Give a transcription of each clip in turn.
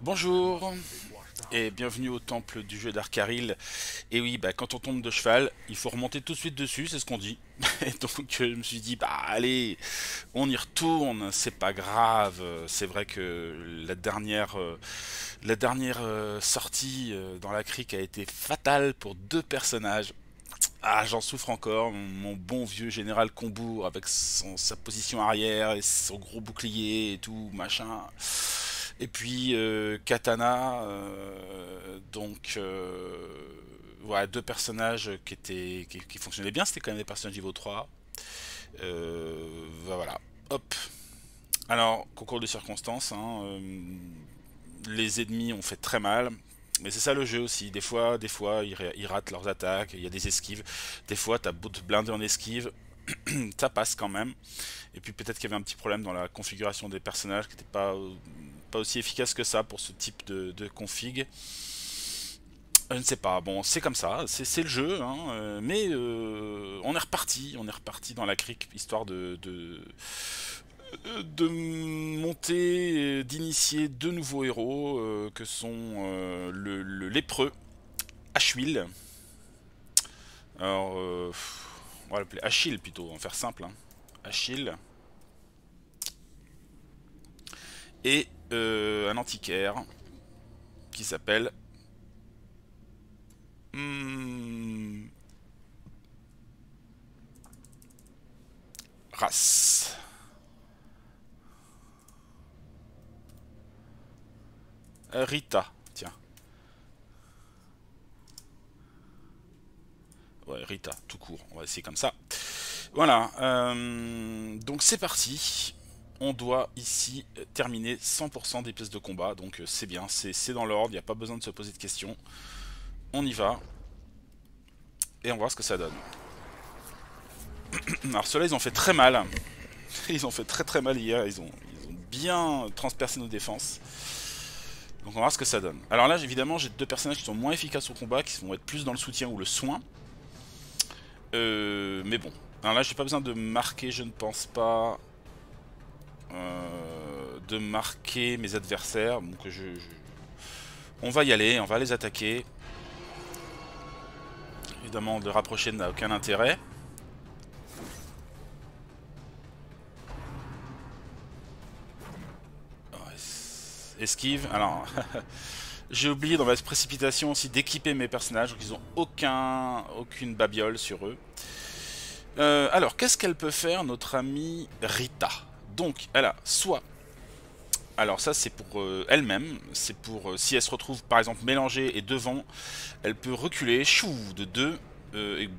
Bonjour et bienvenue au temple du jeu d'Arcaril. Et oui, bah, quand on tombe de cheval, il faut remonter tout de suite dessus, c'est ce qu'on dit. Et donc je me suis dit, bah allez, on y retourne, c'est pas grave. C'est vrai que la dernière sortie dans la crique a été fatale pour deux personnages. Ah, j'en souffre encore, mon bon vieux général Combourg avec sa position arrière et son gros bouclier et tout, machin. Et puis Katana, voilà, deux personnages qui fonctionnaient bien, c'était quand même des personnages niveau 3. Voilà, hop. Alors, concours de circonstances, hein, les ennemis ont fait très mal. Mais c'est ça le jeu aussi. Des fois, ils ratent leurs attaques. Il y a des esquives. Des fois, t'as beau te blinder en esquive, ça passe quand même. Et puis peut-être qu'il y avait un petit problème dans la configuration des personnages qui n'était pas aussi efficace que ça pour ce type de config. Je ne sais pas, bon c'est comme ça, c'est le jeu, hein, mais on est reparti dans la crique, histoire de monter, d'initier deux nouveaux héros, que sont le lépreux, Achille. Alors, on va l'appeler Achille plutôt, on va faire simple, hein. Achille. Et un antiquaire qui s'appelle hmm, Ras. Rita, tiens. Ouais, Rita, tout court, on va essayer comme ça. Voilà, donc c'est parti. On doit ici terminer 100% des pièces de combat, donc c'est bien, c'est dans l'ordre, il n'y a pas besoin de se poser de questions. On y va, et on va voir ce que ça donne. Alors ceux-là, ils ont fait très mal. Ils ont fait très très mal hier, ils ont bien transpercé nos défenses. Donc on va voir ce que ça donne. Alors là, évidemment, j'ai deux personnages qui sont moins efficaces au combat, qui vont être plus dans le soutien ou le soin. Mais bon. Alors là, j'ai pas besoin de marquer, je ne pense pas, de marquer mes adversaires. Donc on va y aller, on va les attaquer. Évidemment, de rapprocher n'a aucun intérêt. Esquive. Alors, j'ai oublié dans ma précipitation aussi d'équiper mes personnages, donc ils ont aucune babiole sur eux. Alors, qu'est-ce qu'elle peut faire, notre amie Rita? Donc, elle a soit... Alors ça c'est pour elle-même, c'est pour si elle se retrouve par exemple mélangée et devant, elle peut reculer, chou, de 2, et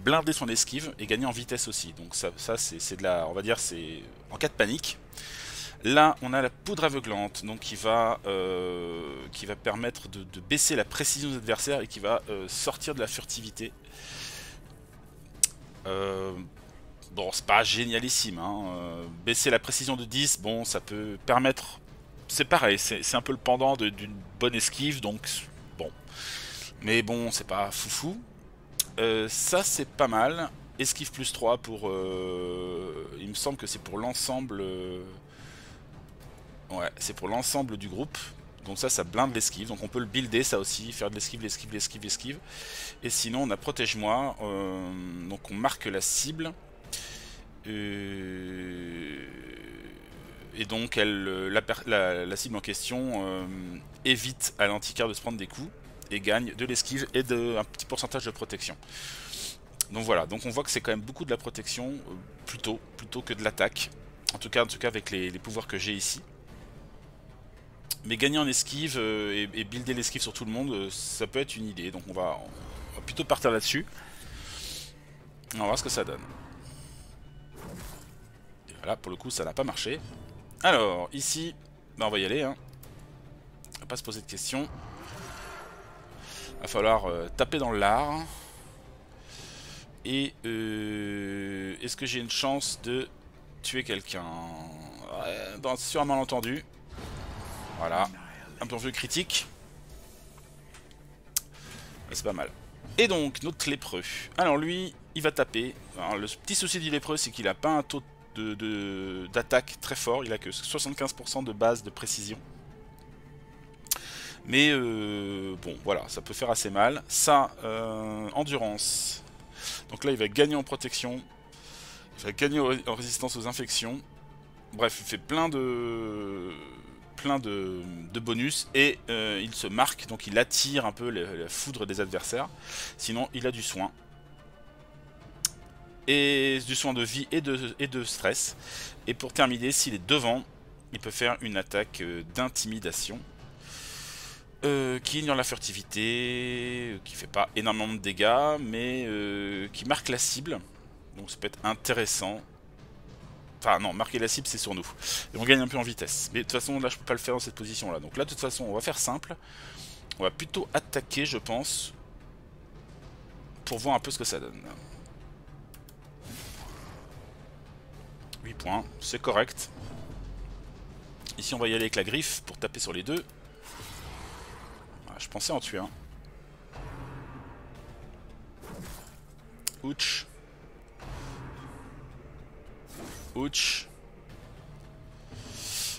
blinder son esquive et gagner en vitesse aussi. Donc ça c'est de la, on va dire c'est en cas de panique. Là, on a la poudre aveuglante, donc qui va permettre de baisser la précision des adversaires et qui va sortir de la furtivité. Bon, c'est pas génialissime, hein. Baisser la précision de 10, bon, ça peut permettre... C'est pareil, c'est un peu le pendant d'une bonne esquive, donc bon. Mais bon, c'est pas foufou. Ça, c'est pas mal. Esquive plus 3 pour... il me semble que c'est pour l'ensemble... Ouais, c'est pour l'ensemble du groupe. Donc ça blinde l'esquive. Donc on peut le builder ça aussi, faire de l'esquive, l'esquive, l'esquive, l'esquive. Et sinon on a protège-moi. Donc on marque la cible. Et donc la cible en question évite à l'antiquaire de se prendre des coups. Et gagne de l'esquive et un petit pourcentage de protection. Donc voilà, donc on voit que c'est quand même beaucoup de la protection, plutôt que de l'attaque. En tout cas avec les pouvoirs que j'ai ici. Mais gagner en esquive et builder l'esquive sur tout le monde, ça peut être une idée. Donc on va plutôt partir là-dessus. On va voir ce que ça donne. Et voilà, pour le coup, ça n'a pas marché. Alors, ici, bah, on va y aller. Hein. On va pas se poser de questions. Il va falloir taper dans l'art. Et est-ce que j'ai une chance de tuer quelqu'un sur un malentendu. Voilà, un peu vieux critique. C'est pas mal. Et donc, notre lépreux. Alors lui, il va taper. Alors, le petit souci du lépreux, c'est qu'il a pas un taux d'attaque très fort, il a que 75% de base de précision. Mais bon, voilà, ça peut faire assez mal. Ça, endurance. Donc là, il va gagner en protection. Il va gagner en résistance aux infections. Bref, il fait plein de bonus. Et il se marque, donc il attire un peu la foudre des adversaires. Sinon, il a du soin. Et du soin de vie et de stress. Et pour terminer, s'il est devant, il peut faire une attaque d'intimidation. Qui ignore la furtivité, qui fait pas énormément de dégâts, mais qui marque la cible. Donc ça peut être intéressant. Enfin non, marquer la cible c'est sur nous. Et on gagne un peu en vitesse. Mais de toute façon là je peux pas le faire dans cette position là. Donc là de toute façon on va faire simple. On va plutôt attaquer je pense. Pour voir un peu ce que ça donne. 8 points, c'est correct. Ici on va y aller avec la griffe pour taper sur les deux. Je pensais en tuer un. Ouch. Ouch.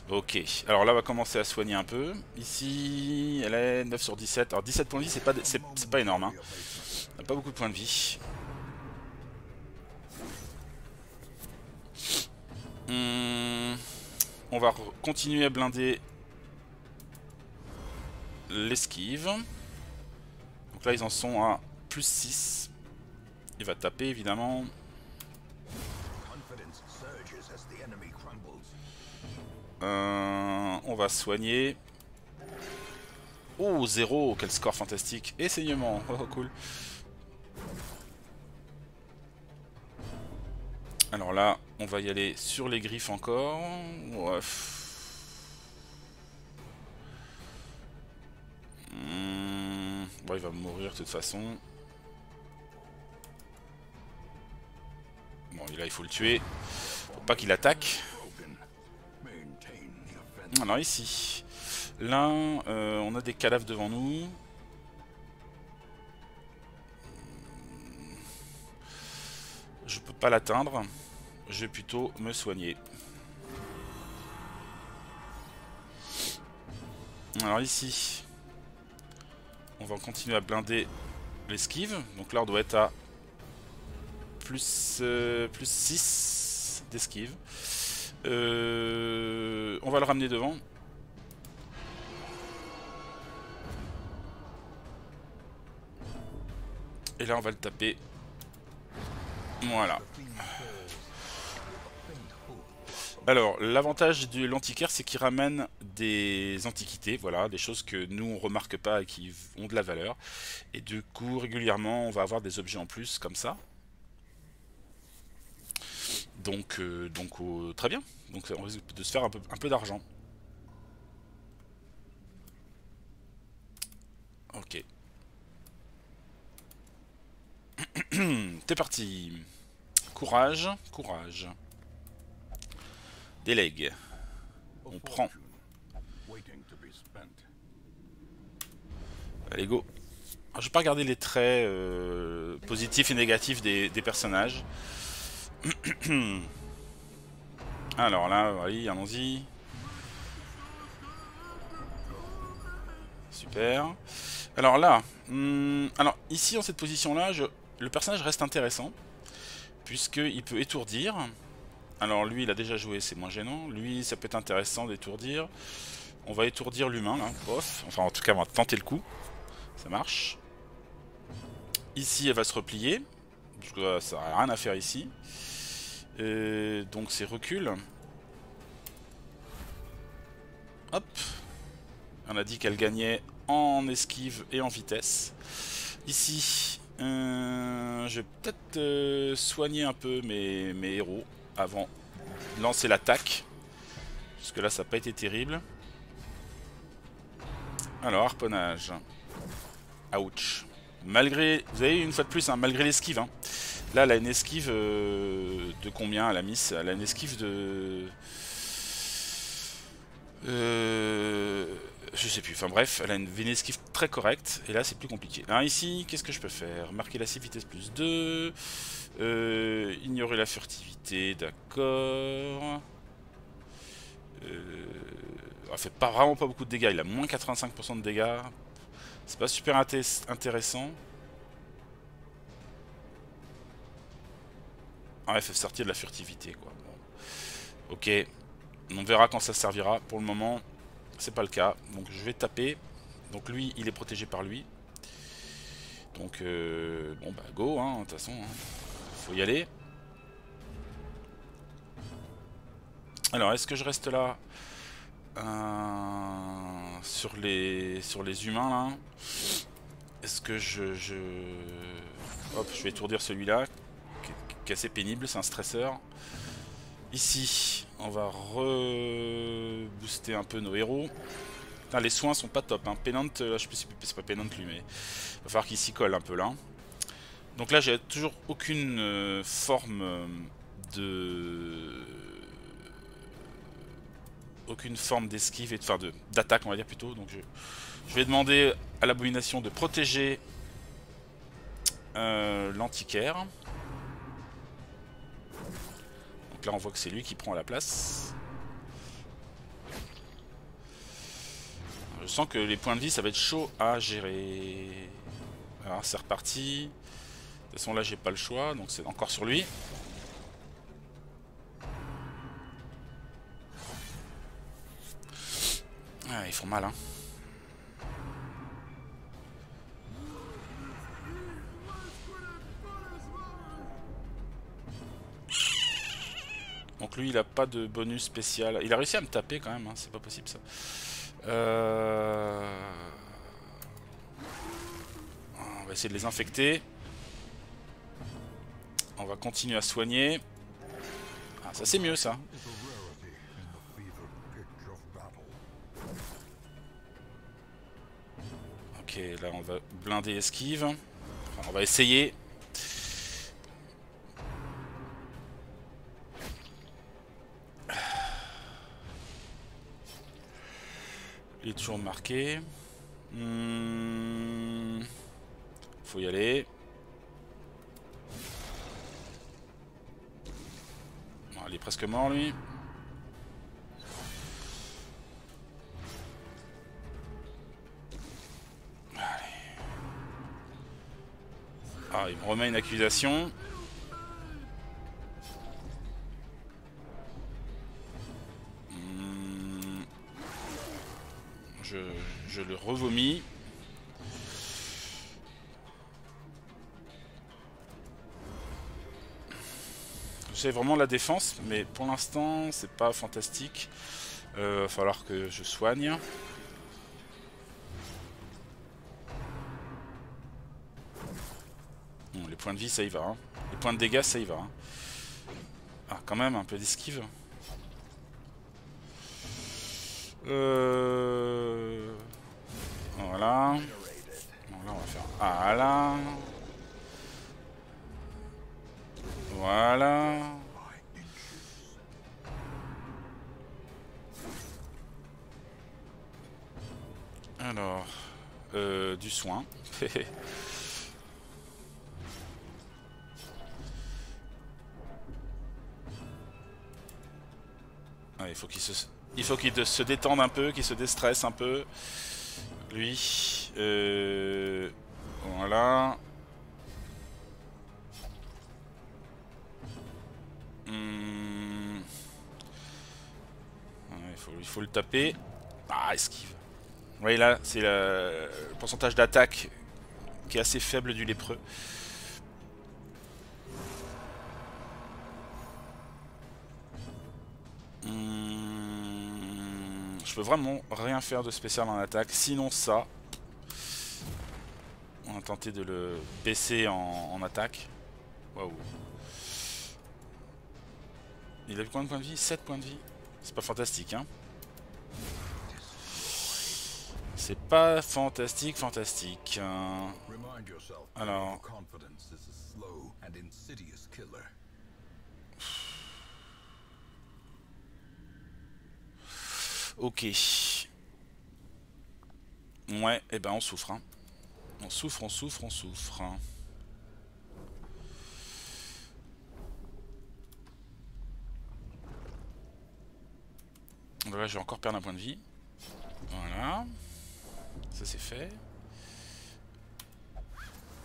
Ok, alors là on va commencer à soigner un peu. Ici, elle est 9 sur 17. Alors 17 points de vie, c'est pas énorme. Hein. On n'a pas beaucoup de points de vie. On va continuer à blinder l'esquive. Donc là ils en sont à plus 6. Il va taper évidemment. On va soigner. Oh 0, quel score fantastique. Et saignement, oh cool. Alors là on va y aller sur les griffes encore. Ouais. Bon, il va mourir de toute façon. Bon, là il faut le tuer. Faut pas qu'il attaque. Alors ici. Là, on a des cadavres devant nous. Je peux pas l'atteindre. Je vais plutôt me soigner. Alors ici. On va continuer à blinder l'esquive. Donc là on doit être à plus 6 d'esquive. On va le ramener devant. Et là on va le taper. Voilà. Alors, l'avantage de l'antiquaire, c'est qu'il ramène des antiquités, voilà, des choses que nous on remarque pas et qui ont de la valeur. Et du coup, régulièrement, on va avoir des objets en plus, comme ça. Donc très bien. Donc on risque de se faire un peu d'argent. Ok. T'es parti. Courage, courage. Délègue. On prend. Allez, go. Alors, je vais pas regarder les traits positifs et négatifs des personnages. Alors là, oui, allons-y. Super. Alors là, alors ici, dans cette position-là, le personnage reste intéressant. Puisqu'il peut étourdir. Alors lui, il a déjà joué, c'est moins gênant. Lui, ça peut être intéressant d'étourdir. On va étourdir l'humain, là. Bof. Enfin, en tout cas, on va tenter le coup. Ça marche. Ici, elle va se replier. Parce que ça n'a rien à faire ici. Donc, c'est recul. Hop. On a dit qu'elle gagnait en esquive et en vitesse. Ici, je vais peut-être soigner un peu mes héros avant de lancer l'attaque. Parce que là, ça n'a pas été terrible. Alors, harponnage. Ouch. Malgré, vous avez une fois de plus, hein, malgré l'esquive. Hein. Là, elle a une esquive de combien, la Miss? Elle a une esquive de... je sais plus, enfin bref, elle a une esquive très correcte, et là c'est plus compliqué. Alors ici, qu'est-ce que je peux faire? Marquer la cible vitesse plus 2, Ignorer la furtivité, d'accord. Il fait pas, vraiment pas beaucoup de dégâts, il a moins 85% de dégâts. C'est pas super intéressant. Ah, il fait sortir de la furtivité, quoi. Bon. Ok, on verra quand ça servira. Pour le moment, c'est pas le cas. Donc je vais taper. Donc lui, il est protégé par lui. Donc, bon bah go, hein, de toute façon. Hein. Faut y aller. Alors, est-ce que je reste là sur les humains, là? Est-ce que Hop, je vais étourdir celui-là, qui est assez pénible, c'est un stresseur. Ici, on va rebooster un peu nos héros. Putain, les soins sont pas top, hein. Pennant, là, je sais plus si c'est pas Pennant lui, mais il va falloir qu'il s'y colle un peu là. Donc là, j'ai toujours aucune forme de... aucune forme d'esquive, enfin d'attaque on va dire plutôt. Donc je vais demander à l'abomination de protéger l'antiquaire. Donc là on voit que c'est lui qui prend la place. Je sens que les points de vie ça va être chaud à gérer. Alors c'est reparti. De toute façon là j'ai pas le choix, donc c'est encore sur lui. Ah, ils font mal hein. Donc lui il a pas de bonus spécial. Il a réussi à me taper quand même, hein. C'est pas possible ça. On va essayer de les infecter. On va continuer à soigner. Ah, ça c'est mieux ça. Ok, là on va blinder esquive. Enfin, on va essayer. Il est toujours marqué. Faut y aller. Bon, il est presque mort lui. Ah, il me remet une accusation. Je le revomis. J'ai vraiment la défense, mais pour l'instant, c'est pas fantastique. Va falloir que je soigne. Bon, les points de vie, ça y va. Hein. Les points de dégâts, ça y va. Hein. Ah, quand même, un peu d'esquive. Voilà. Bon, là, on va faire... Ah, là. Voilà. Alors... du soin. Ah, il faut qu'il se détende un peu, qu'il se déstresse un peu. Lui. Voilà. Il faut le taper. Ah, esquive. Oui, là, c'est le pourcentage d'attaque qui est assez faible du lépreux. Je peux vraiment rien faire de spécial en attaque. Sinon ça, on va tenter de le baisser en attaque. Waouh. Il a combien de points de vie? 7 points de vie. C'est pas fantastique, hein. C'est pas fantastique, fantastique. Alors... Ok. Ouais, et ben on souffre. Hein. On souffre, on souffre, on souffre. Là, je vais encore perdre un point de vie. Voilà. Ça, c'est fait.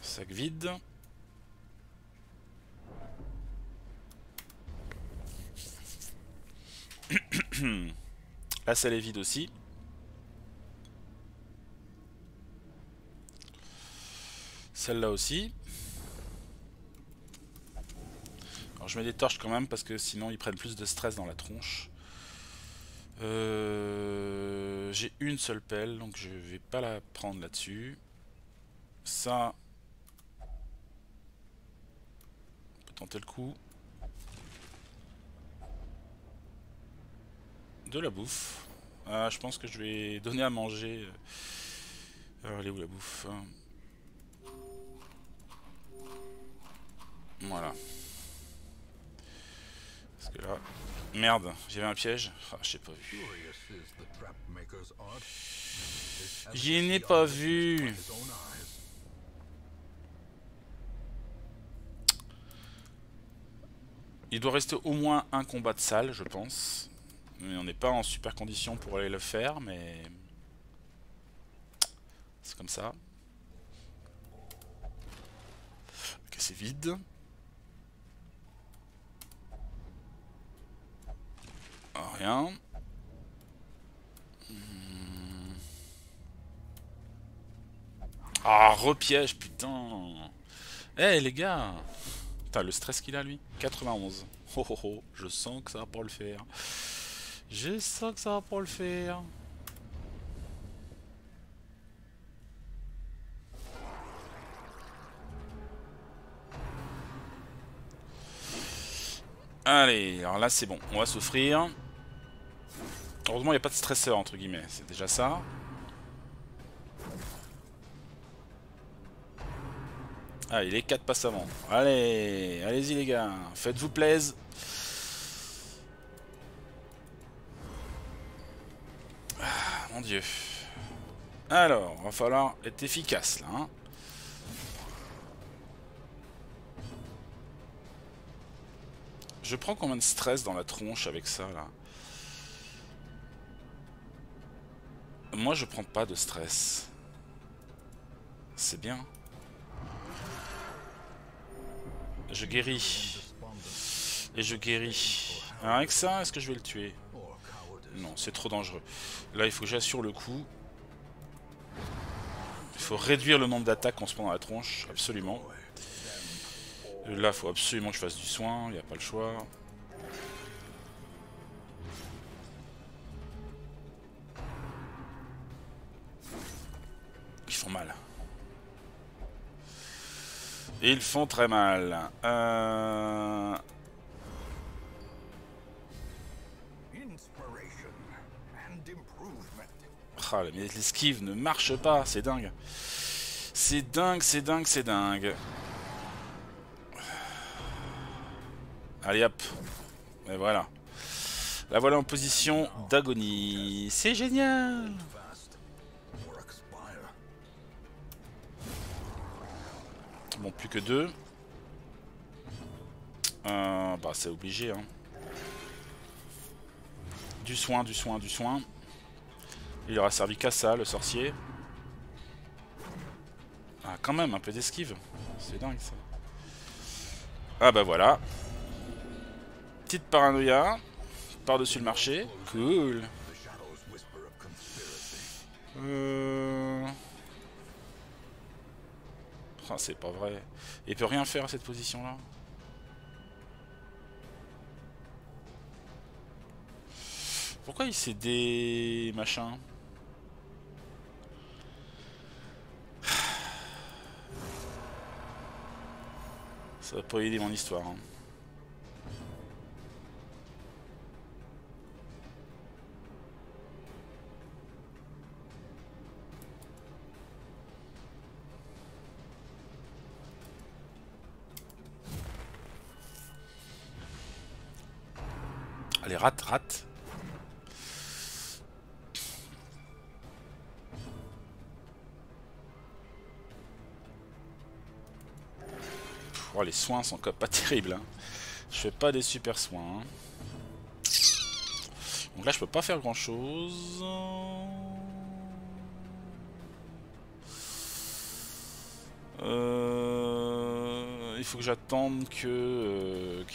Sac vide. Là, celle est vide aussi. Celle-là aussi. Alors, je mets des torches quand même parce que sinon ils prennent plus de stress dans la tronche. J'ai une seule pelle, donc je vais pas la prendre là-dessus. Ça, on peut tenter le coup. De la bouffe. Ah, je pense que je vais donner à manger. Alors, elle est où la bouffe? Voilà. Parce que là... Merde, j'avais un piège. Ah, je n'ai pas vu. J'y n'ai pas vu. Il doit rester au moins un combat de salle, je pense. Mais on n'est pas en super condition pour aller le faire, mais... C'est comme ça. Ok, c'est vide. Ah, rien. Ah, repiège, putain. Eh, les gars. Putain, le stress qu'il a, lui. 91. Oh, oh, oh. Je sens que ça va pas le faire. Je sens que ça va pas le faire. Allez, alors là c'est bon, on va souffrir. Heureusement il n'y a pas de stresseur entre guillemets, c'est déjà ça. Ah, il est 4 passes avant. Allez, allez-y les gars, faites-vous plaisir. Ah, mon dieu. Alors, va falloir être efficace là. Hein. Je prends combien de stress dans la tronche avec ça là? Moi je prends pas de stress. C'est bien. Je guéris. Et je guéris. Alors avec ça, est-ce que je vais le tuer? Non, c'est trop dangereux. Là, il faut que j'assure le coup. Il faut réduire le nombre d'attaques qu'on se prend dans la tronche, absolument. Là, il faut absolument que je fasse du soin, il n'y a pas le choix. Ils font mal. Ils font très mal. Ah, l'esquive ne marche pas, c'est dingue. C'est dingue, c'est dingue, c'est dingue. Allez hop. Et voilà. La voilà en position d'agonie. C'est génial. Bon, plus que 2. Bah, c'est obligé. Hein. Du soin, du soin, du soin. Il aura servi qu'à ça, le sorcier. Ah, quand même, un peu d'esquive. C'est dingue, ça. Ah, bah voilà. Petite paranoïa. Par-dessus le marché. Cool. Oh, c'est pas vrai. Il peut rien faire à cette position-là. Pourquoi il s'est des... machin? Ça va pas aider mon histoire. Hein. Allez, rate, rate. Oh, les soins sont pas terribles. Hein. Je fais pas des super soins. Hein. Donc là, je peux pas faire grand chose. Il faut que j'attende que...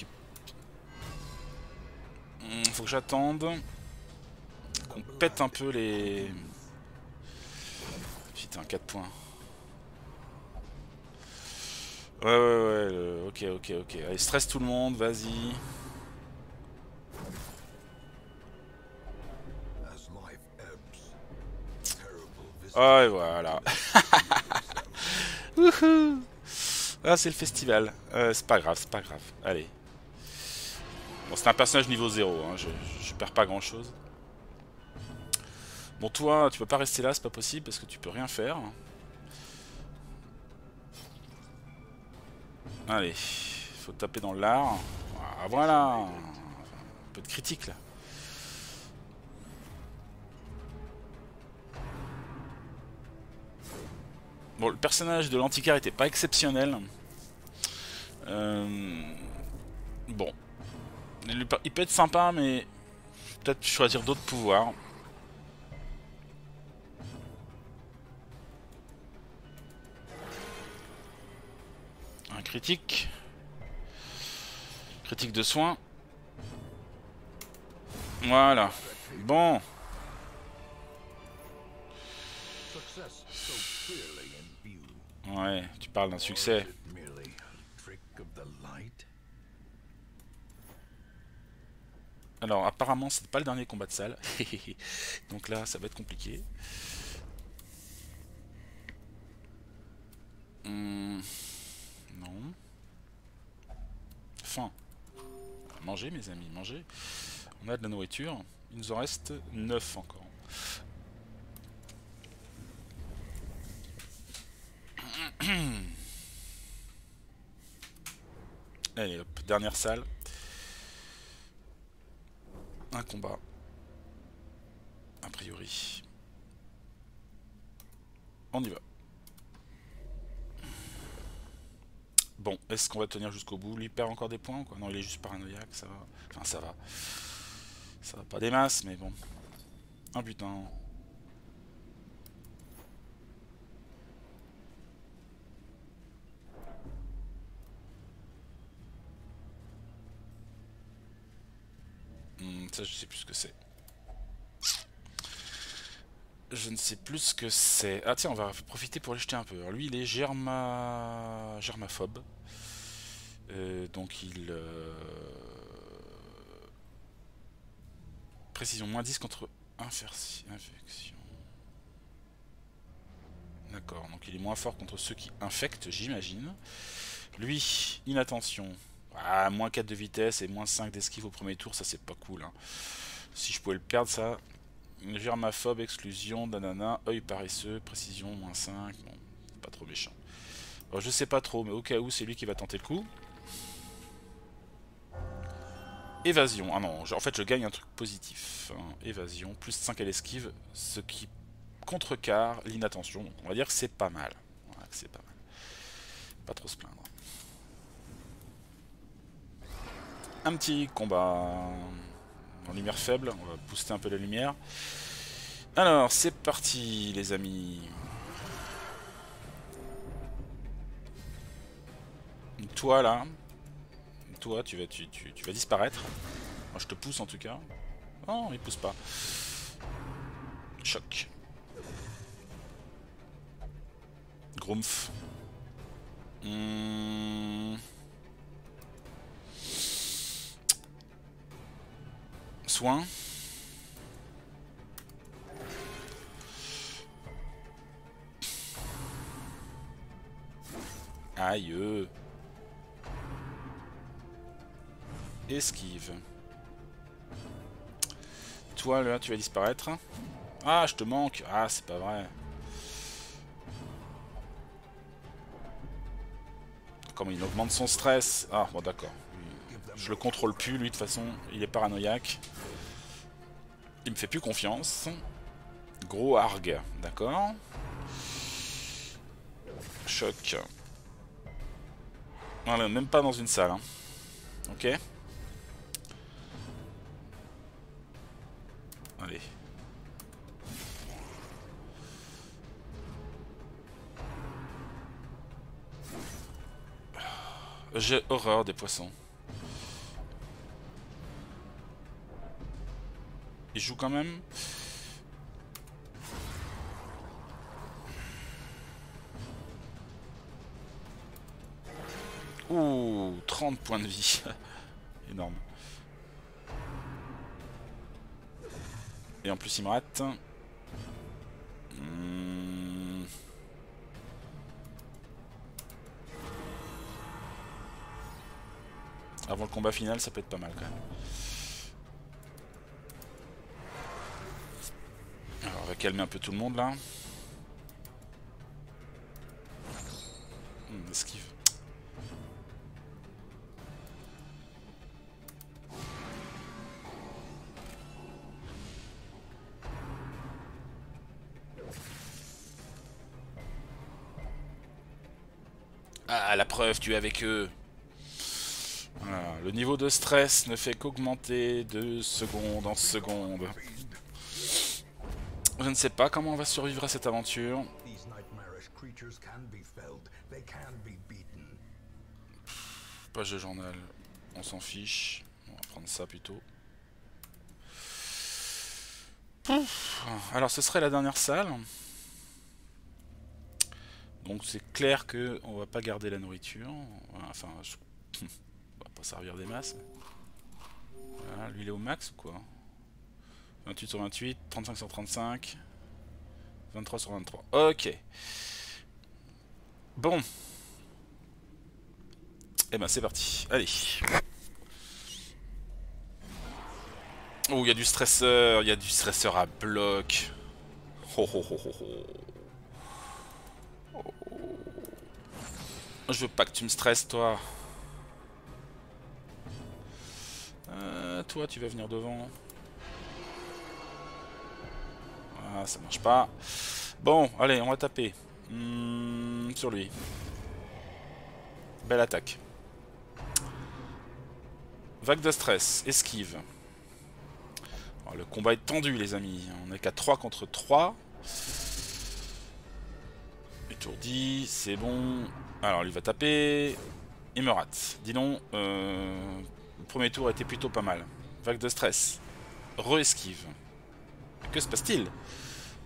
Il faut que j'attende qu'on pète un peu les... Putain, 4 points. Ouais, ok, ok, ok. Allez, stresse tout le monde, vas-y. Ah, et voilà. Wouhou. Ah, c'est le festival. C'est pas grave, c'est pas grave. Allez. Bon, c'est un personnage niveau 0, hein. Je perds pas grand chose. Bon, toi, tu peux pas rester là, c'est pas possible parce que tu peux rien faire. Allez, faut taper dans l'art. Ah, voilà. Un peu de critique là. Bon, le personnage de l'antiquaire était pas exceptionnel. Bon. Il peut être sympa, mais peut-être choisir d'autres pouvoirs. Un critique. Critique de soin. Voilà. Bon. Ouais, tu parles d'un succès. Alors, apparemment, c'est pas le dernier combat de salle. Donc là, ça va être compliqué. Non. Faim. Mangez, mes amis, mangez. On a de la nourriture. Il nous en reste 9 encore. Allez hop, dernière salle. Un combat. A priori. On y va. Bon, est-ce qu'on va tenir jusqu'au bout? Lui perd encore des points ou quoi? Non, il est juste paranoïaque, ça va. Enfin, ça va. Ça va pas des masses, mais bon. Ah putain. Ça, je sais plus ce que c'est. Je ne sais plus ce que c'est. Ah tiens, on va profiter pour les jeter un peu. Alors lui, il est germaphobe. Donc il... Précision moins 10 contre infection. D'accord, donc il est moins fort contre ceux qui infectent, j'imagine. Lui, inattention. Ah, moins 4 de vitesse et moins 5 d'esquive au premier tour, ça c'est pas cool. Hein. Si je pouvais le perdre, ça... Germaphobe, exclusion, nanana, œil paresseux, précision, moins 5. Bon, pas trop méchant. Alors, je sais pas trop, mais au cas où, c'est lui qui va tenter le coup. Évasion. Ah non, en fait, je gagne un truc positif. Hein. Évasion, plus 5 à l'esquive, ce qui contrecarre l'inattention. Donc, on va dire que c'est pas mal. Voilà, que c'est pas mal. Pas trop se plaindre. Un petit combat en lumière faible. On va booster un peu la lumière. Alors, c'est parti, les amis. Toi, là. Toi, tu vas disparaître. Moi, je te pousse, en tout cas. Non, il pousse pas. Choc. Grumpf. Soin. Aïe. Esquive. Toi, là, tu vas disparaître. Ah, je te manque. Ah, c'est pas vrai. Comme il augmente son stress. Ah, bon, d'accord. Je le contrôle plus, lui, de toute façon. Il est paranoïaque. Il me fait plus confiance. Gros argue. D'accord. Choc. Voilà, même pas dans une salle. Hein. Ok. J'ai horreur des poissons. Il joue quand même. Ouh, 30 points de vie. Énorme. Et en plus il me rate. Avant le combat final, ça peut être pas mal quand même. Alors on va calmer un peu tout le monde là. Esquive. Ah, la preuve, tu es avec eux. Voilà. Le niveau de stress ne fait qu'augmenter de seconde en seconde. Je ne sais pas comment on va survivre à cette aventure. Page de journal, on s'en fiche. On va prendre ça plutôt. Alors ce serait la dernière salle. Donc c'est clair que on va pas garder la nourriture. Enfin, on va pas servir des masses. Voilà, lui il est au max ou quoi? 28 sur 28, 35 sur 35, 23 sur 23. Ok. Bon. Eh ben c'est parti. Allez. Oh, il y a du stresseur. Il y a du stresseur à bloc. Oh, oh, oh, oh, oh. Je veux pas que tu me stresses, toi. Toi, tu vas venir devant. Ah, ça marche pas. Bon, allez, on va taper. Sur lui. Belle attaque. Vague de stress, esquive. Alors, le combat est tendu, les amis. On est qu'à 3 contre 3. Étourdi, c'est bon. Alors, lui va taper. Il me rate. Dis donc, le premier tour a été plutôt pas mal. Vague de stress. Re-esquive. Que se passe-t-il?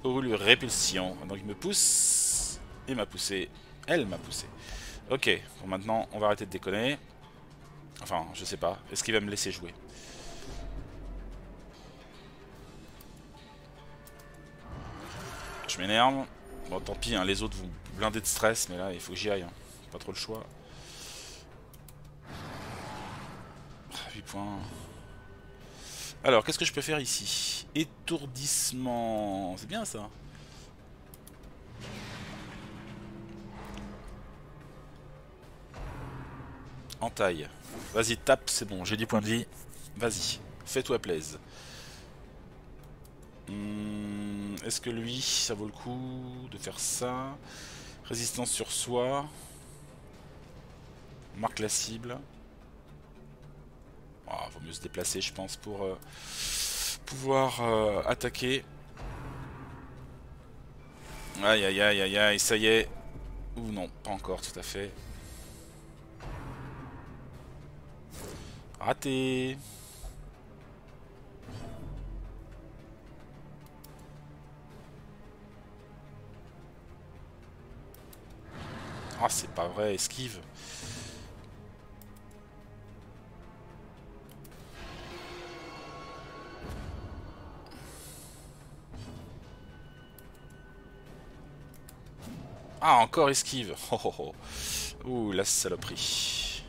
Oh, lui, répulsion. Donc, il me pousse. Il m'a poussé. Elle m'a poussé. Ok, bon, maintenant, on va arrêter de déconner. Enfin, je sais pas. Est-ce qu'il va me laisser jouer? Je m'énerve. Bon, tant pis, hein, les autres vont blinder de stress, mais là, il faut que j'y aille. Hein. Pas trop le choix. 8 points. Alors, qu'est-ce que je peux faire ici? Étourdissement. C'est bien, ça. Entaille. Vas-y, tape, c'est bon. J'ai 10 points de vie. Vas-y. Fais-toi plaisir. Est-ce que lui, ça vaut le coup de faire ça? Résistance sur soi. Marque la cible. Oh, vaut mieux se déplacer, je pense, pour pouvoir attaquer. Aïe, aïe, aïe, aïe, aïe, ça y est. Ou non, pas encore, tout à fait. Raté. Ah, c'est pas vrai, esquive. Ah, encore esquive. Oh, oh, oh. Ouh, la saloperie.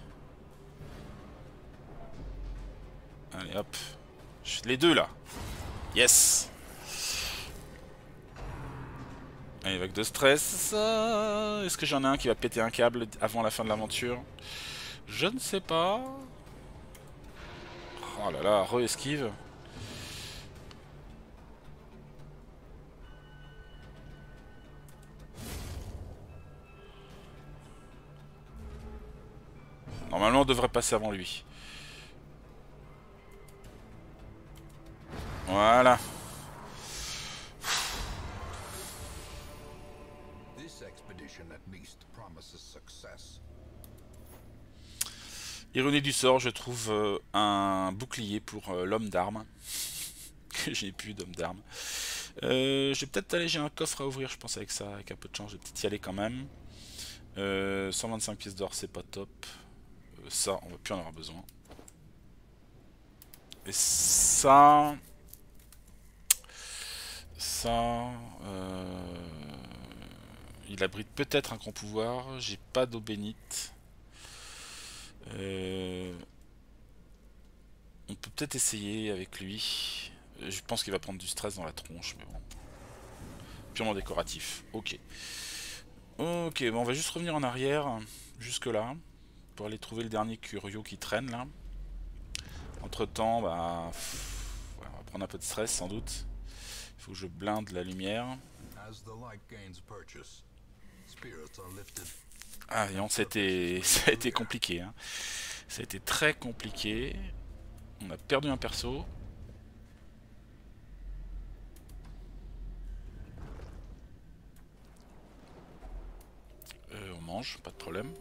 Allez, hop. Les deux, là. Yes. Allez, vague de stress. Est-ce que j'en ai un qui va péter un câble avant la fin de l'aventure? Je ne sais pas. Oh là là, re-esquive. Normalement, on devrait passer avant lui. Voilà. Ironie du sort, je trouve un bouclier pour l'homme d'armes. Que j'ai plus d'homme d'armes. Je vais peut-être aller, j'ai un coffre à ouvrir, je pense, avec ça, avec un peu de chance, je vais peut-être y aller quand même. 125 pièces d'or, c'est pas top. Ça, on va plus en avoir besoin. Et ça... Ça... Il abrite peut-être un grand pouvoir. J'ai pas d'eau bénite. On peut peut-être essayer avec lui. Je pense qu'il va prendre du stress dans la tronche, mais bon. Purement décoratif. Ok. Ok, bon, on va juste revenir en arrière, jusque là, pour aller trouver le dernier curio qui traîne là. Entre temps, bah, ouais, on va prendre un peu de stress sans doute. Il faut que je blinde la lumière. Ah, non, ça a été compliqué. Hein. Ça a été très compliqué. On a perdu un perso. On mange, pas de problème.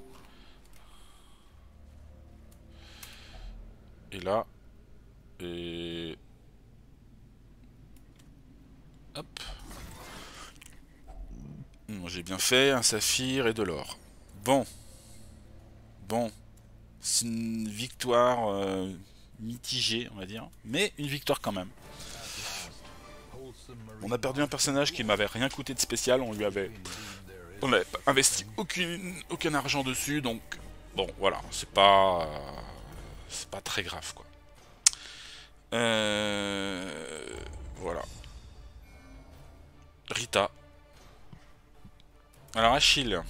Et là... Et... Hop. J'ai bien fait, un saphir et de l'or. Bon. Bon. C'est une victoire mitigée, on va dire. Mais une victoire quand même. On a perdu un personnage qui m'avait rien coûté de spécial. On n'avait pas investi aucun argent dessus. Donc, bon, voilà. C'est pas très grave, quoi. Voilà. Rita. Alors, Achille.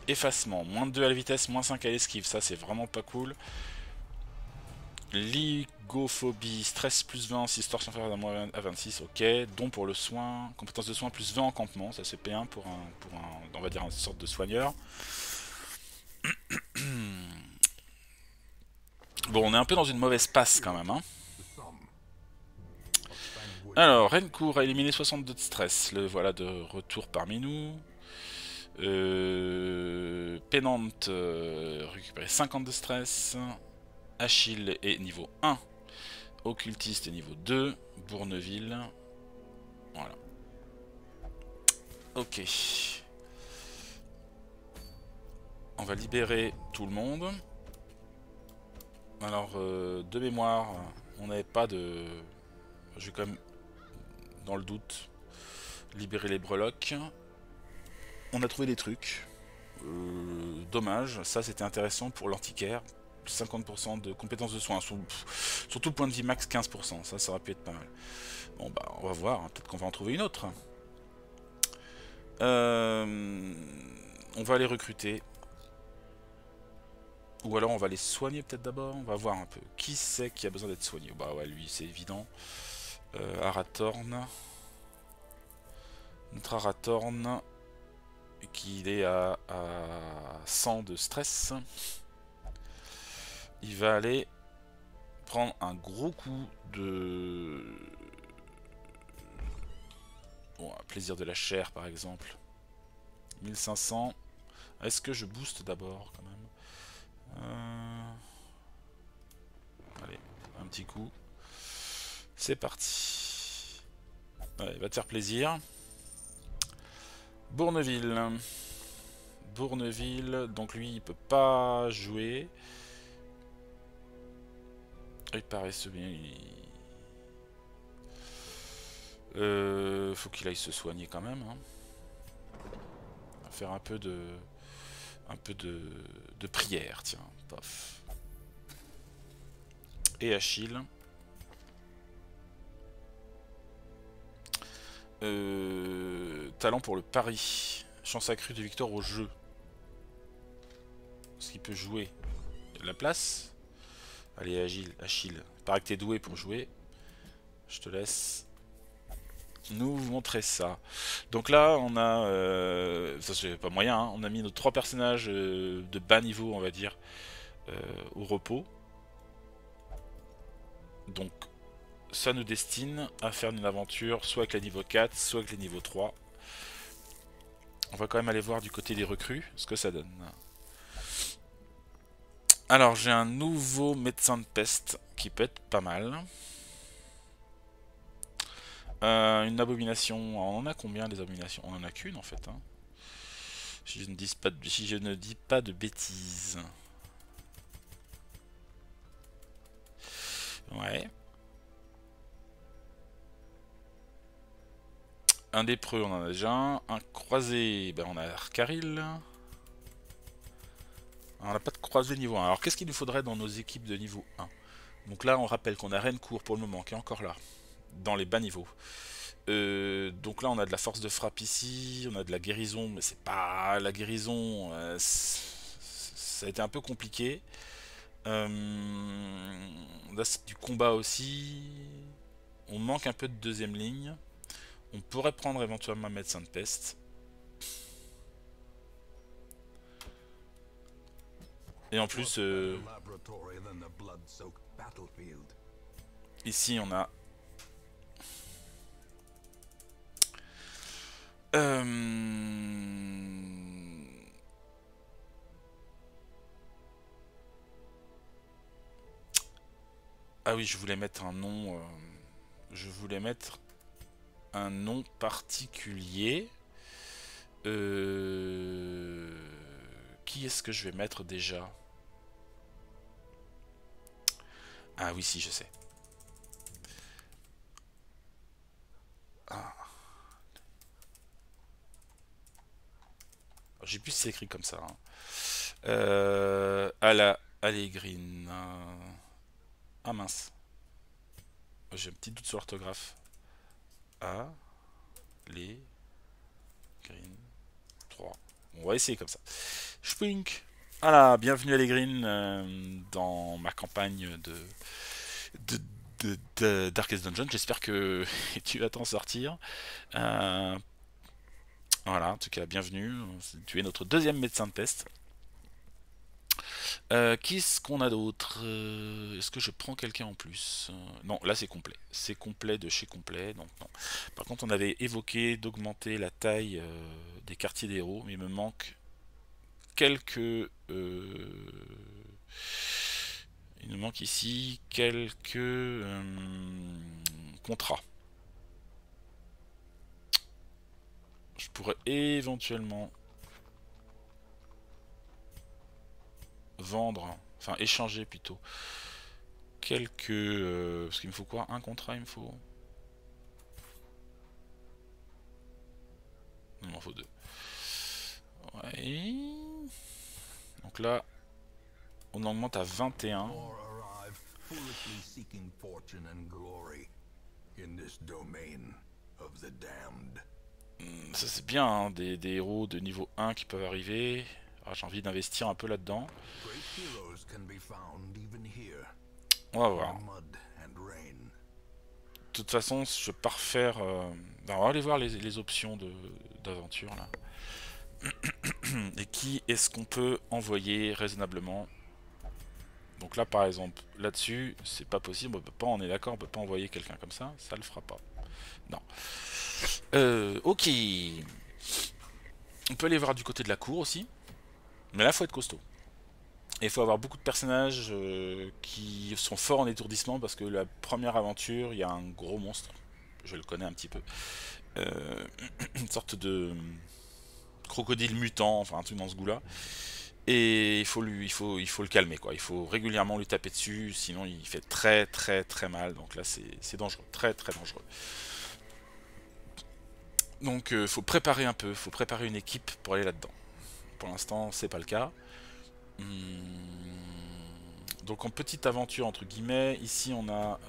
Effacement. Moins de 2 à la vitesse, moins 5 à l'esquive. Ça, c'est vraiment pas cool. Ligophobie. Stress plus 20 si torsion inférieure à moins à 26. Ok. Don pour le soin. Compétence de soin plus 20 en campement. Ça, c'est P1 pour un, on va dire, une sorte de soigneur. Bon, on est un peu dans une mauvaise passe quand même. Hein. Alors, Rencourt a éliminé 62 de stress. Le voilà de retour parmi nous. Pénante récupérer 50 de stress. Achille est niveau 1. Occultiste est niveau 2. Bourneville. Voilà. Ok. On va libérer tout le monde. Alors, de mémoire, on n'avait pas de... Je vais quand même, dans le doute, libérer les breloques. On a trouvé des trucs. Dommage, ça c'était intéressant pour l'antiquaire. 50% de compétences de soins. Surtout le point de vie max 15%. Ça aurait pu être pas mal. Bon bah on va voir, hein. Peut-être qu'on va en trouver une autre. On va les recruter. Ou alors on va les soigner peut-être d'abord. On va voir un peu. Qui c'est qui a besoin d'être soigné? Bah ouais, lui c'est évident. Arathorn. Notre Arathorn. Qui est à 100 de stress. Il va aller prendre un gros coup de... Bon, plaisir de la chair par exemple. 1500. Est-ce que je booste d'abord quand même Allez, un petit coup. C'est parti. Ouais, il va te faire plaisir. Bourneville. Bourneville, donc lui il peut pas jouer. Il paraît bien. Faut qu'il aille se soigner quand même. Hein. On va faire un peu de prière, tiens. Paf. Et Achille. Talent pour le pari. Chance accrue de victoire au jeu. Est-ce qu'il peut jouer? Il y a de la place? Allez, Achille. Il paraît que t'es doué pour jouer. Je te laisse nous montrer ça. Donc là, on a... ça, c'est pas moyen, hein. On a mis nos 3 personnages de bas niveau, on va dire, au repos. Donc, ça nous destine à faire une aventure soit avec les niveaux 4, soit avec les niveaux 3. On va quand même aller voir du côté des recrues ce que ça donne. Alors, j'ai un nouveau médecin de peste qui peut être pas mal. Une abomination. On en a combien des abominations? On en a qu'une en fait. Hein. Si je ne dis pas de bêtises. Ouais. Un lépreux, on en a déjà un. Un croisé, ben on a Arcaril. On n'a pas de croisé niveau 1. Alors qu'est-ce qu'il nous faudrait dans nos équipes de niveau 1? Donc là, on rappelle qu'on a Rencourt pour le moment, qui est encore là, dans les bas niveaux. Donc là, on a de la force de frappe ici, on a de la guérison, mais c'est pas la guérison. Ça a été un peu compliqué. Là, c'est du combat aussi. On manque un peu de deuxième ligne. On pourrait prendre éventuellement un médecin de peste. Et en plus, ici, on a... Ah oui, je voulais mettre un nom... Je voulais mettre un nom particulier. Qui est-ce que je vais mettre déjà? Ah oui, si, je sais. Ah. J'ai plus c'est écrit comme ça. Hein. Allez, Green. Ah mince. J'ai un petit doute sur l'orthographe. A, les, Green, 3. On va essayer comme ça. Spink. Voilà, bienvenue à les Green dans ma campagne de, Darkest Dungeon. J'espère que tu vas t'en sortir. Euh, voilà, en tout cas, bienvenue. Tu es notre deuxième médecin de peste. Qu'est-ce qu'on a d'autre? Est-ce que je prends quelqu'un en plus? Non, là c'est complet. C'est complet de chez complet, donc non. Par contre, on avait évoqué d'augmenter la taille des quartiers des héros, mais il me manque quelques... il nous manque ici quelques contrats. Je pourrais éventuellement vendre, enfin échanger plutôt, quelques... parce qu'il me faut quoi? Un contrat, il me faut... Il m'en faut deux. Ouais. Donc là, on augmente à 21. Ça c'est bien, hein, des héros de niveau 1 qui peuvent arriver. Ah, j'ai envie d'investir un peu là-dedans. On va voir. De toute façon, je pars refaire... on va aller voir les options d'aventure là. Et qui est-ce qu'on peut envoyer raisonnablement? Donc là par exemple, là-dessus, c'est pas possible, on peut pas, on est d'accord, on peut pas envoyer quelqu'un comme ça le fera pas. Non. Ok. On peut aller voir du côté de la cour aussi. Mais là, faut être costaud. Et il faut avoir beaucoup de personnages qui sont forts en étourdissement parce que la première aventure, il y a un gros monstre. Je le connais un petit peu. Une sorte de crocodile mutant, enfin un truc dans ce goût-là. Et il faut le calmer quoi. Il faut régulièrement lui taper dessus, sinon il fait très très très mal. Donc là c'est dangereux, très très dangereux. Donc faut préparer un peu, faut préparer une équipe pour aller là-dedans. Pour l'instant c'est pas le cas. Donc en petite aventure entre guillemets, ici on a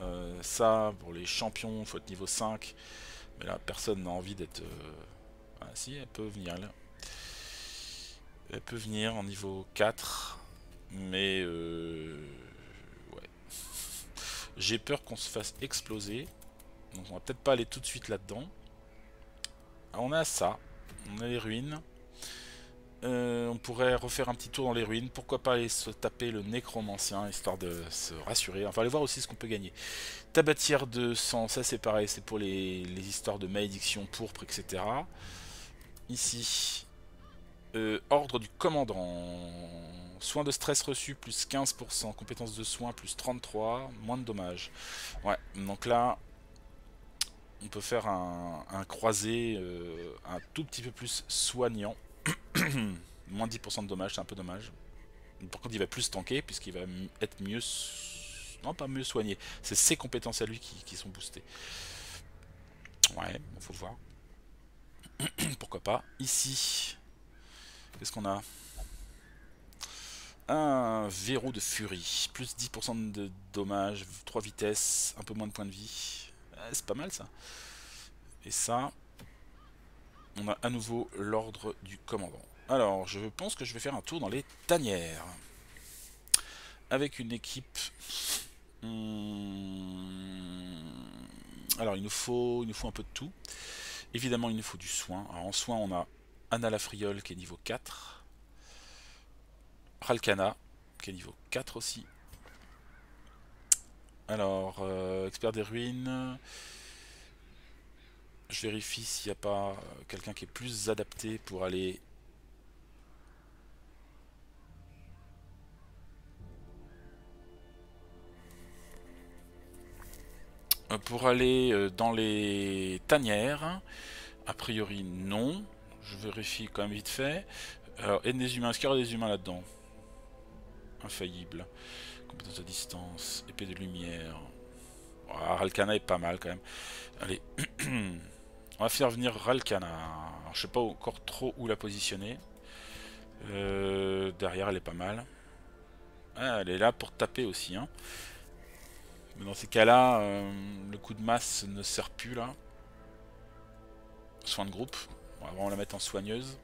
ça pour les champions, il faut être niveau 5. Mais là personne n'a envie d'être... Ah si, elle peut venir là. Elle peut venir en niveau 4. Mais ouais. J'ai peur qu'on se fasse exploser. Donc on va peut-être pas aller tout de suite là-dedans. Ah, on a ça. On a les ruines. On pourrait refaire un petit tour dans les ruines. Pourquoi pas aller se taper le nécromancien, histoire de se rassurer. Enfin, aller voir aussi ce qu'on peut gagner. Tabatière de sang, ça c'est pareil, c'est pour les histoires de malédiction pourpre, etc. Ici, ordre du commandant. Soins de stress reçus, plus 15%. Compétences de soins, plus 33. Moins de dommages. Ouais, donc là, on peut faire un croisé un tout petit peu plus soignant. Moins 10% de dommages, c'est un peu dommage. Par contre, il va plus tanker, puisqu'il va être mieux... Non, pas mieux soigné. C'est ses compétences à lui qui sont boostées. Ouais, il faut le voir. Pourquoi pas. Ici, qu'est-ce qu'on a? Un verrou de furie. Plus 10% de dommages, 3 vitesses, un peu moins de points de vie. C'est pas mal ça. Et ça, on a à nouveau l'ordre du commandant. Alors, je pense que je vais faire un tour dans les tanières. Avec une équipe... Alors, il nous faut un peu de tout. Évidemment, il nous faut du soin. Alors, en soin, on a Anna la Friole qui est niveau 4. Ralkana qui est niveau 4 aussi. Alors, expert des ruines. Je vérifie s'il n'y a pas quelqu'un qui est plus adapté pour aller... dans les tanières. A priori, non. Je vérifie quand même vite fait. Alors, aide des humains. Est-ce qu'il y aura des humains là-dedans? Infaillible. Compétence à distance. Épée de lumière. Oh, Ralkana est pas mal quand même. Allez. On va faire venir Ralkana. Alors, je sais pas encore trop où la positionner. Derrière, elle est pas mal. Ah, elle est là pour taper aussi. Hein. Mais dans ces cas-là, le coup de masse ne sert plus là. Soin de groupe. On va vraiment la mettre en soigneuse.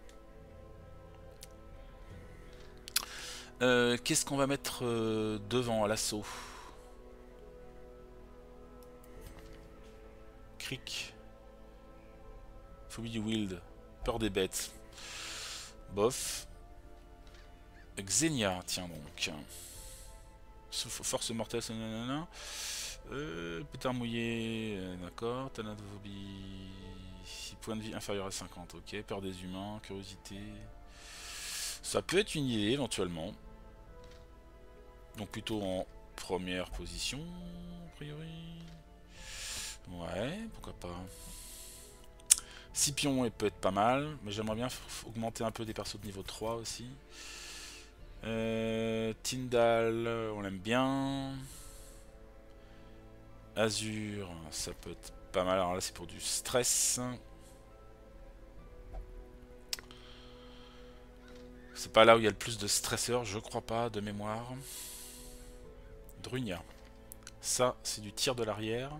Qu'est-ce qu'on va mettre devant à l'assaut? Cric. Phobie du wild. Peur des bêtes. Bof. Xenia, tiens donc. Force mortelle, nanana. Pétard mouillé, d'accord. Thanatophobie. 6 points de vie inférieur à 50, ok. Peur des humains, curiosité. Ça peut être une idée éventuellement. Donc plutôt en première position, a priori. Ouais, pourquoi pas. Scipion peut être pas mal, mais j'aimerais bien augmenter un peu des persos de niveau 3 aussi. Tyndall, on l'aime bien. Azur, ça peut être pas mal. Alors là, c'est pour du stress. C'est pas là où il y a le plus de stresseurs, je crois pas, de mémoire. Drunia. Ça, c'est du tir de l'arrière.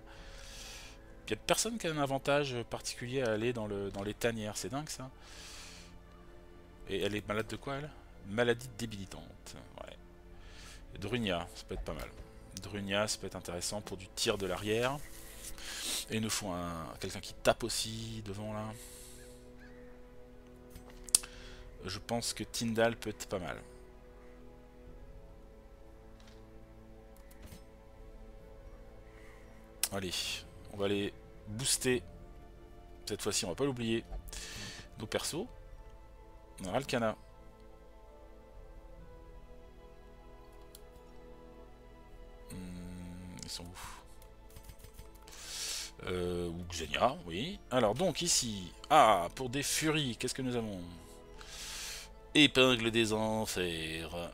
Il y a personne qui a un avantage particulier à aller dans les tanières. C'est dingue, ça. Et elle est malade de quoi, elle? Maladie débilitante. Ouais. Drunia, ça peut être pas mal. Drunia, ça peut être intéressant pour du tir de l'arrière. Et il nous faut quelqu'un qui tape aussi devant là. Je pense que Tyndall peut être pas mal. Allez, on va aller booster. Cette fois-ci, on va pas l'oublier. Nos persos. On a Ralkana. Ils sont où? Ou Xenia, oui. Alors donc ici, pour des furies, qu'est-ce que nous avons? Épingle des enfers.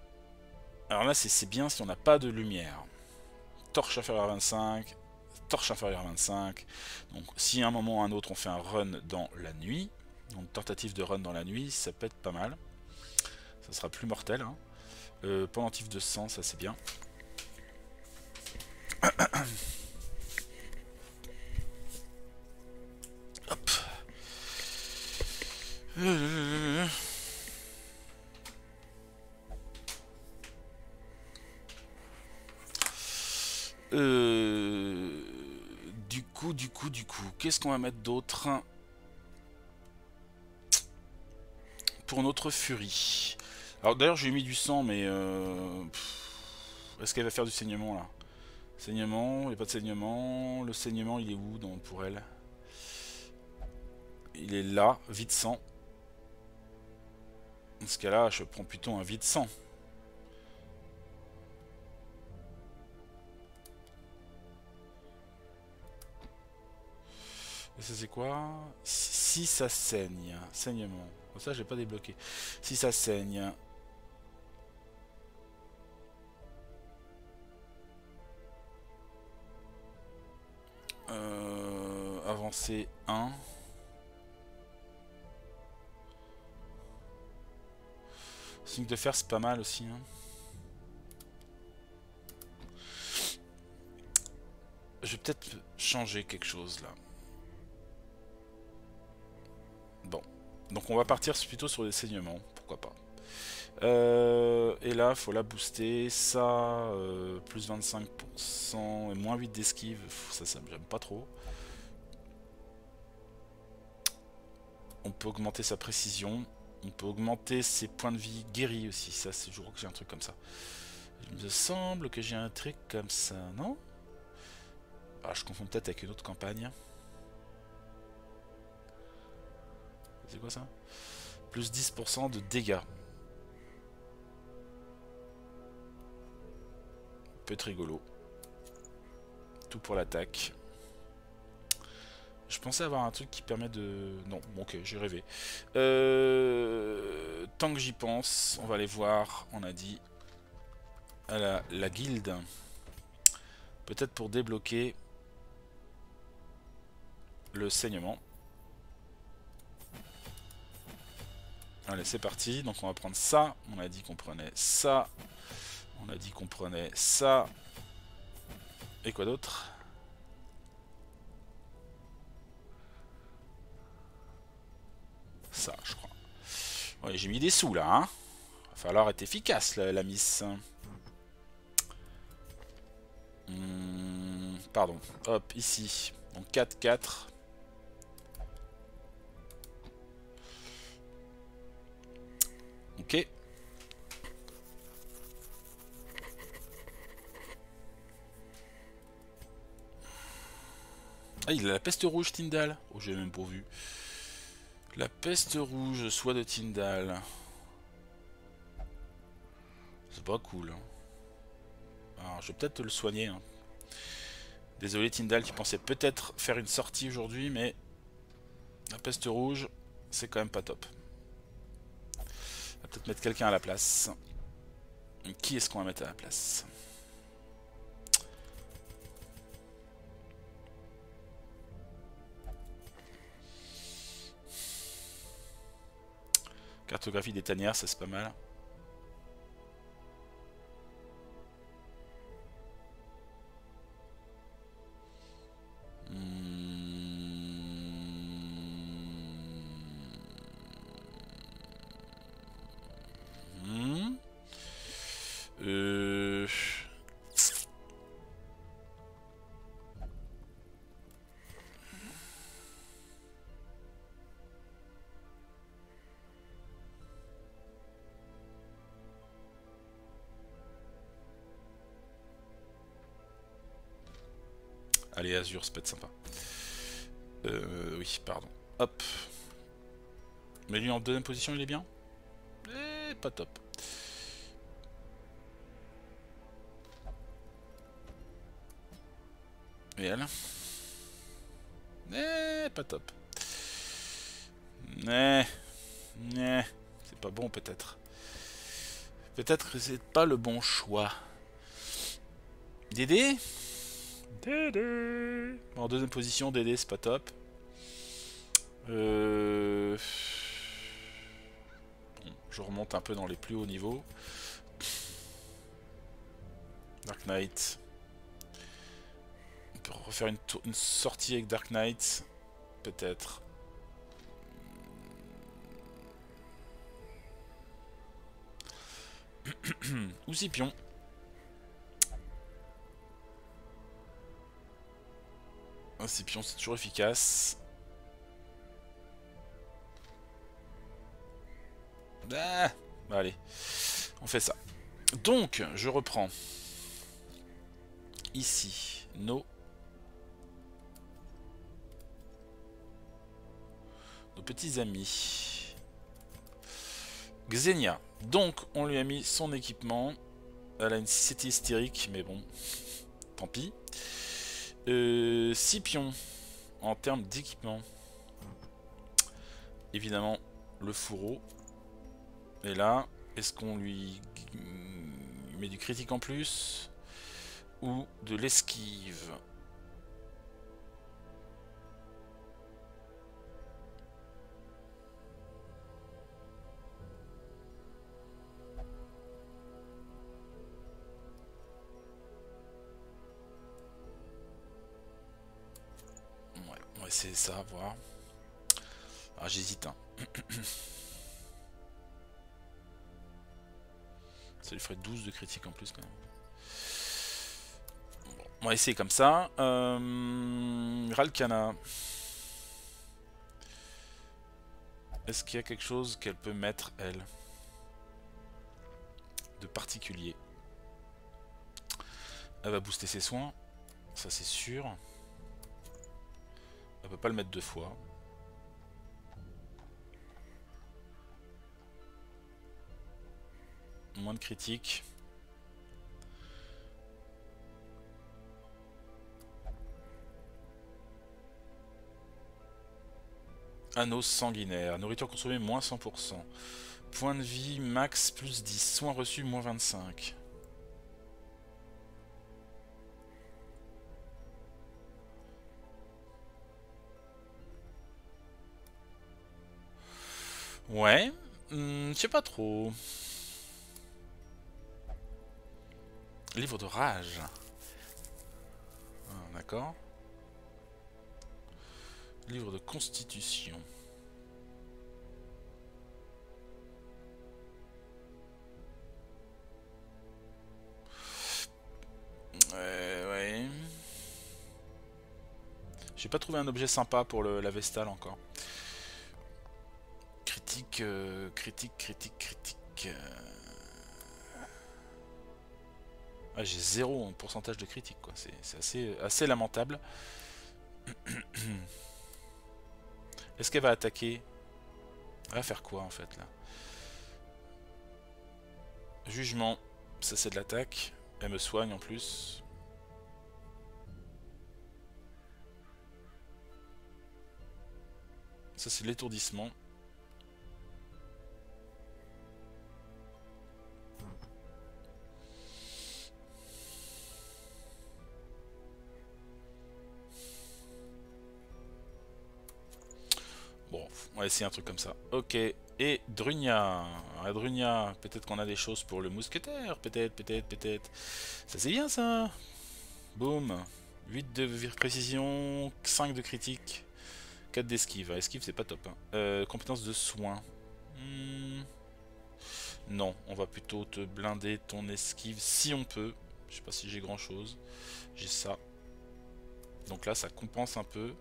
Alors là, c'est bien si on n'a pas de lumière. Torche inférieure à 25. Torche inférieure à 25. Donc si à un moment ou à un autre on fait un run dans la nuit, donc tentative de run dans la nuit, ça peut être pas mal. Ça sera plus mortel. Hein. Pendentif de sang, ça c'est bien. Hop. Du coup, qu'est-ce qu'on va mettre d'autre pour notre furie? Alors d'ailleurs, j'ai mis du sang, mais est-ce qu'elle va faire du saignement là? Saignement, il n'y a pas de saignement. Le saignement, il est où pour elle? Il est là, vide sang. Dans ce cas-là, je prends plutôt un vide sang. Ça c'est quoi? Si ça saigne. Saignement. Ça j'ai pas débloqué. Si ça saigne. Avancer 1. Signe de fer c'est pas mal aussi. Hein. Je vais peut-être changer quelque chose là. Bon. Donc on va partir plutôt sur des saignements. Pourquoi pas. Et là, faut la booster. Ça, plus 25% et moins 8 d'esquive. Ça j'aime pas trop. On peut augmenter sa précision. On peut augmenter ses points de vie guéris aussi. Ça, c'est je crois que j'ai un truc comme ça. Il me semble que j'ai un truc comme ça, non? Ah, je confonds peut-être avec une autre campagne. C'est quoi ça? Plus 10% de dégâts. Peut être rigolo. Tout pour l'attaque. Je pensais avoir un truc qui permet de... Non, bon, ok, j'ai rêvé. Tant que j'y pense, on va aller voir, on a dit, à la guilde. Peut-être pour débloquer le saignement. Allez, c'est parti. Donc on va prendre ça. On a dit qu'on prenait ça. On a dit qu'on prenait ça. Et quoi d'autre? Ça, je crois. Ouais, j'ai mis des sous là. Hein. Va falloir être efficace, la miss. Pardon. Hop, ici. Donc 4, 4. Ok. Ah, il a la peste rouge, Tyndall. Oh, j'ai même pas vu. La peste rouge, soit de Tyndall. C'est pas cool. Alors, je vais peut-être te le soigner. Hein. Désolé, Tyndall, tu pensais peut-être faire une sortie aujourd'hui, mais la peste rouge, c'est quand même pas top. On va peut-être mettre quelqu'un à la place. Qui est-ce qu'on va mettre à la place? Cartographie des tanières, ça c'est pas mal. Allez, Azur, ça peut être sympa. Oui, pardon. Hop. Mais lui en deuxième position, il est bien? Pas top. Et elle? Pas top. C'est pas bon peut-être. Peut-être que c'est pas le bon choix. Dédé? Dédé. En deuxième position, Dédé, c'est pas top. Bon, je remonte un peu dans les plus hauts niveaux. Dark Knight. On peut refaire une sortie avec Dark Knight. Peut-être. Ou Scipion. Un Scipion, c'est toujours efficace. Ah, allez, on fait ça. Donc, je reprends. Ici, nos petits amis. Xenia. Donc, on lui a mis son équipement. Elle a une cité hystérique, mais bon, tant pis. Scipion. en termes d'équipement. Évidemment, le fourreau. Et là, est-ce qu'on lui met du critique en plus ou de l'esquive? Ouais, on va essayer ça, voir. Ah, j'hésite, hein. Ça lui ferait 12 de critique en plus quand même. Bon, on va essayer comme ça. Ralkana. Est-ce qu'il y a quelque chose qu'elle peut mettre, elle, de particulier? Elle va booster ses soins. Ça c'est sûr. Elle peut pas le mettre 2 fois. Moins de critique. Anneau sanguinaire. Nourriture consommée, moins 100%. Point de vie, max, plus 10. Soins reçus, moins 25. Ouais. Je sais pas trop. Livre de rage. Ah, d'accord. Livre de constitution. Ouais. J'ai pas trouvé un objet sympa pour la Vestale encore. Critique, critique. Ah, j'ai 0 en pourcentage de critique, quoi. C'est assez lamentable. Est-ce qu'elle va attaquer? Elle va faire quoi en fait là? Jugement, ça c'est de l'attaque. Elle me soigne en plus. Ça c'est l'étourdissement. Bon, on va essayer un truc comme ça. Ok. Et Drunia. À Drunia, peut-être qu'on a des choses pour le mousquetaire. Peut-être. Ça c'est bien ça. Boum. 8 de précision, 5 de critique, 4 d'esquive. Esquive c'est pas top. Hein. Compétence de soin. Non, on va plutôt te blinder ton esquive si on peut. Je sais pas si j'ai grand chose. J'ai ça. Donc là ça compense un peu.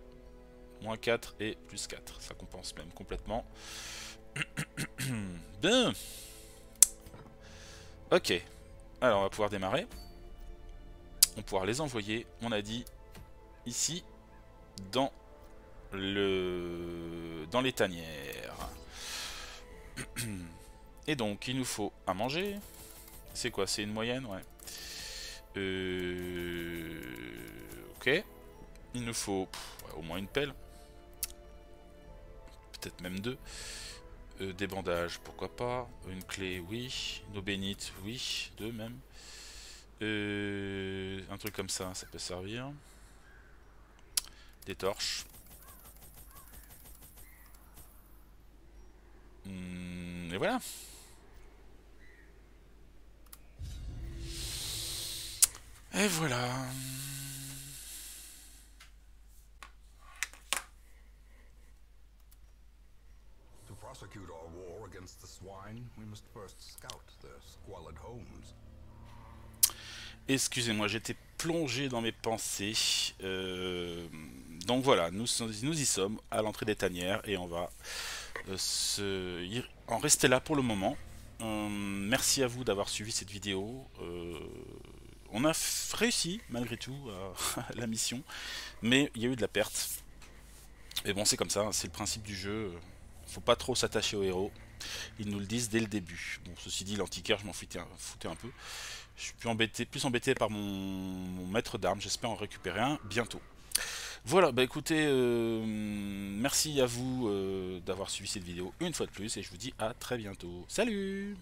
Moins 4 et plus 4. Ça compense même complètement. Bien. Ok. Alors on va pouvoir démarrer. On va pouvoir les envoyer, on a dit, ici, dans les tanières. Et donc il nous faut à manger. C'est quoi? C'est une moyenne? Ouais. Ok. Il nous faut ouais, au moins une pelle. Peut-être même 2. Des bandages, pourquoi pas. Une clé, oui. Une eau bénite, oui. 2 même. Un truc comme ça, ça peut servir. Des torches. Et voilà. Et voilà. To prosecute our war against the swine, we must first scout their squalid homes. Excusez-moi, j'étais plongé dans mes pensées. Donc voilà, nous y sommes à l'entrée des tanières et on va en rester là pour le moment. Merci à vous d'avoir suivi cette vidéo. On a réussi malgré tout à la mission, mais il y a eu de la perte. Et bon, c'est comme ça, c'est le principe du jeu. Faut pas trop s'attacher aux héros. Ils nous le disent dès le début. Bon, ceci dit, l'antiquaire, je m'en foutais un peu. Je suis plus embêté par mon maître d'armes. J'espère en récupérer un bientôt. Voilà, bah écoutez, merci à vous d'avoir suivi cette vidéo une fois de plus et je vous dis à très bientôt. Salut!